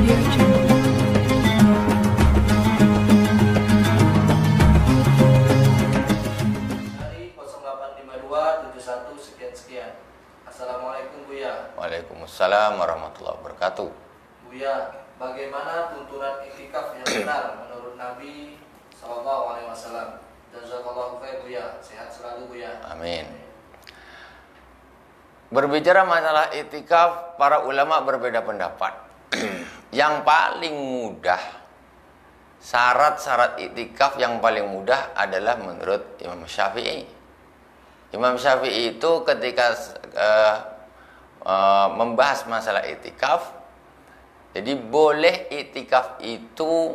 Dari 085271 sekian-sekian. Assalamualaikum Buya. Waalaikumsalam warahmatullahi wabarakatuh. Buya, bagaimana tuntunan iktikaf yang benar menurut Nabi SAW? Jazakallahu khair Buya. Sehat selalu Buya. Amin. Berbicara masalah iktikaf, para ulama berbeda pendapat. Yang paling mudah, syarat-syarat iktikaf yang paling mudah adalah menurut Imam Syafi'i. Imam Syafi'i itu ketika membahas masalah iktikaf, jadi boleh iktikaf itu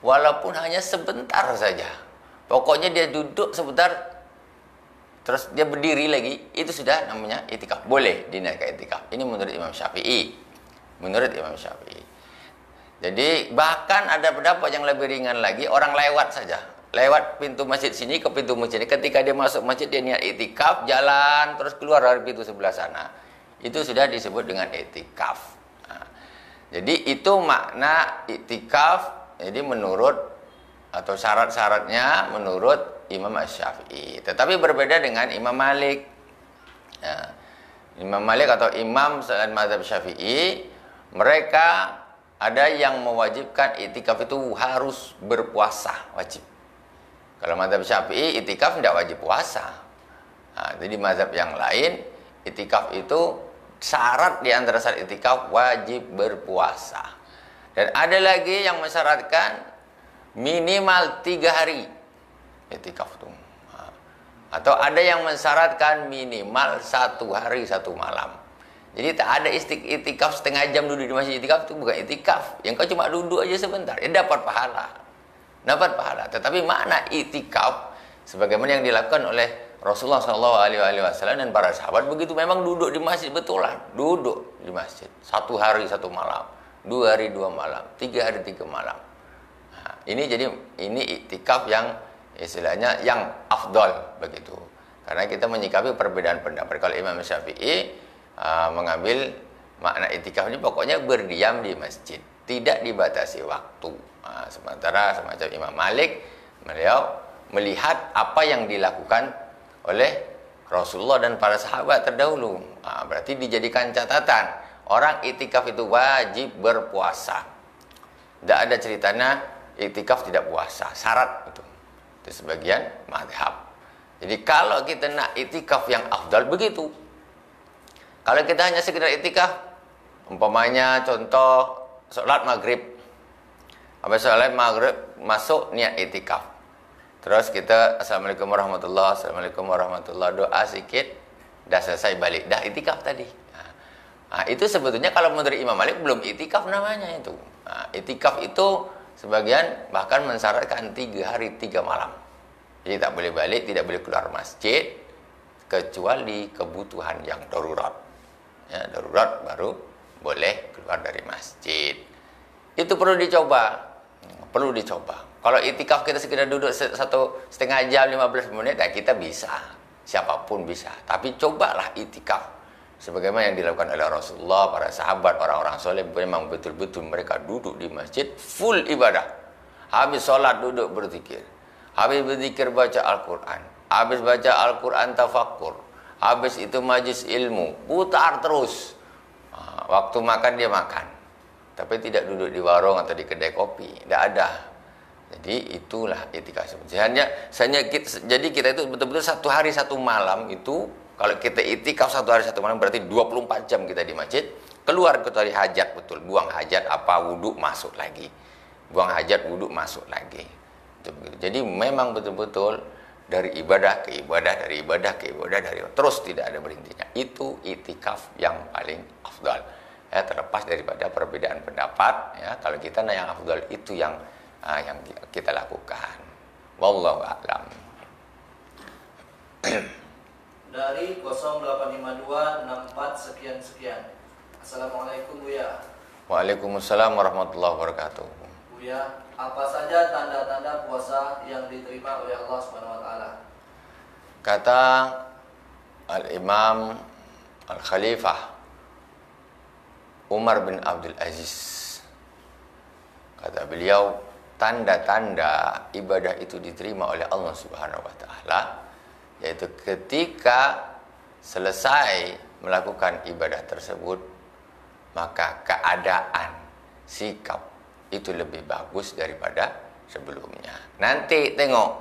walaupun hanya sebentar saja. Pokoknya dia duduk sebentar, terus dia berdiri lagi, itu sudah namanya iktikaf. Boleh dinaikkan iktikaf. Ini menurut Imam Syafi'i. Menurut Imam Syafi'i. Jadi bahkan ada pendapat yang lebih ringan lagi, orang lewat saja. Lewat pintu masjid sini ke pintu masjid ini. Ketika dia masuk masjid, dia niat iktikaf, jalan, terus keluar dari pintu sebelah sana. Itu sudah disebut dengan iktikaf. Nah, jadi itu makna iktikaf. Jadi menurut atau syarat-syaratnya menurut Imam Syafi'i. Tetapi berbeda dengan Imam Malik. Ya. Imam Malik atau imam selain mazhab Syafi'i, mereka ada yang mewajibkan iktikaf itu harus berpuasa, wajib. Kalau mazhab Syafi'i, iktikaf tidak wajib puasa. Nah, jadi mazhab yang lain, iktikaf itu syarat di antara syarat iktikaf wajib berpuasa. Dan ada lagi yang mensyaratkan minimal 3 hari iktikaf itu. Atau ada yang mensyaratkan minimal 1 hari 1 malam. Jadi tak ada iktikaf setengah jam duduk di masjid. Iktikaf itu bukan iktikaf. Yang kau cuma duduk aja sebentar, dapat pahala. Dapat pahala. Tetapi makna iktikaf sebagaimana yang dilakukan oleh Rasulullah SAW dan para sahabat, begitu memang duduk di masjid betulan, duduk di masjid 1 hari 1 malam, 2 hari 2 malam, 3 hari 3 malam. Nah, ini jadi ini iktikaf yang istilahnya yang afdal begitu. Karena kita menyikapi perbedaan pendapat. Kalau Imam Syafi'i mengambil makna iktikaf ini pokoknya berdiam di masjid, tidak dibatasi waktu. Sementara semacam Imam Malik, beliau melihat apa yang dilakukan oleh Rasulullah dan para sahabat terdahulu. Berarti dijadikan catatan, orang iktikaf itu wajib berpuasa. Tidak ada ceritanya iktikaf tidak puasa, syarat itu. Itu sebagian mazhab. Jadi kalau kita nak iktikaf yang afdal begitu. Kalau kita hanya sekedar iktikaf, umpamanya contoh sholat maghrib. Habis sholat maghrib masuk niat iktikaf. Terus kita assalamualaikum warahmatullahi, assalamualaikum warahmatullahi, doa sedikit, dah selesai balik, dah iktikaf tadi. Nah, itu sebetulnya kalau menurut Imam Malik belum iktikaf namanya itu. Nah, iktikaf itu sebagian bahkan mensyaratkan 3 hari 3 malam. Jadi tak boleh balik, tidak boleh keluar masjid kecuali kebutuhan yang darurat. Ya, darurat baru boleh keluar dari masjid. Itu perlu dicoba. Perlu dicoba. Kalau iktikaf kita sekedar duduk 1,5 jam 15 menit, ya kita bisa. Siapapun bisa. Tapi cobalah iktikaf sebagaimana yang dilakukan oleh Rasulullah, para sahabat, orang-orang soleh. Memang betul-betul mereka duduk di masjid full ibadah. Habis sholat duduk berzikir, habis berzikir baca Al-Quran, habis baca Al-Quran tafakkur, habis itu majlis ilmu, putar terus. Waktu makan dia makan, tapi tidak duduk di warung atau di kedai kopi, tidak ada. Jadi itulah iktikaf. Jadi kita itu betul-betul 1 hari 1 malam itu. Kalau kita iktikaf 1 hari 1 malam berarti 24 jam kita di masjid. Keluar kecuali hajat, betul, buang hajat apa wudhu masuk lagi, buang hajat wudhu masuk lagi. Jadi memang betul-betul dari ibadah ke ibadah, dari ibadah ke ibadah, terus tidak ada berhentinya. Itu iktikaf yang paling afdal. Ya, terlepas daripada perbedaan pendapat, ya, kalau kita yang afdal itu yang kita lakukan. Wallahu a'lam. Dari 085264 sekian-sekian. Assalamualaikum Buya. Waalaikumsalam warahmatullahi wabarakatuh. Buya, apa saja tanda-tanda puasa yang diterima oleh Allah SWT? Kata Al-Imam Al-Khalifah Umar bin Abdul Aziz Kata beliau, tanda-tanda ibadah itu diterima oleh Allah Subhanahu wa taala yaitu ketika selesai melakukan ibadah tersebut, maka keadaan, sikap itu lebih bagus daripada sebelumnya. Nanti tengok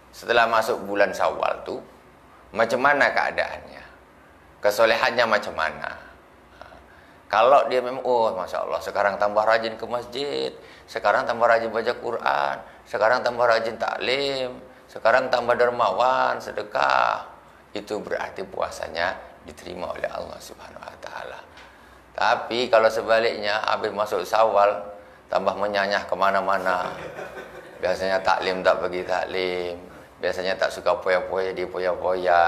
setelah masuk bulan Syawal tuh macam mana keadaannya, kesolehannya macam mana. Kalau dia memang, oh Masya Allah, sekarang tambah rajin ke masjid, sekarang tambah rajin baca Quran, sekarang tambah rajin taklim, sekarang tambah dermawan, sedekah, itu berarti puasanya diterima oleh Allah Subhanahu wa taala. Tapi kalau sebaliknya, habis masuk Syawal tambah menyanyah kemana-mana, biasanya taklim tak pergi taklim, biasanya tak suka poya-poya di poya-poya,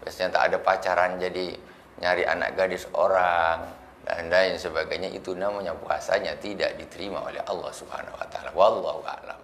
biasanya tak ada pacaran jadi nyari anak gadis orang dan lain sebagainya, itu namanya puasanya tidak diterima oleh Allah Subhanahu wa taala. Wallahu a'lam.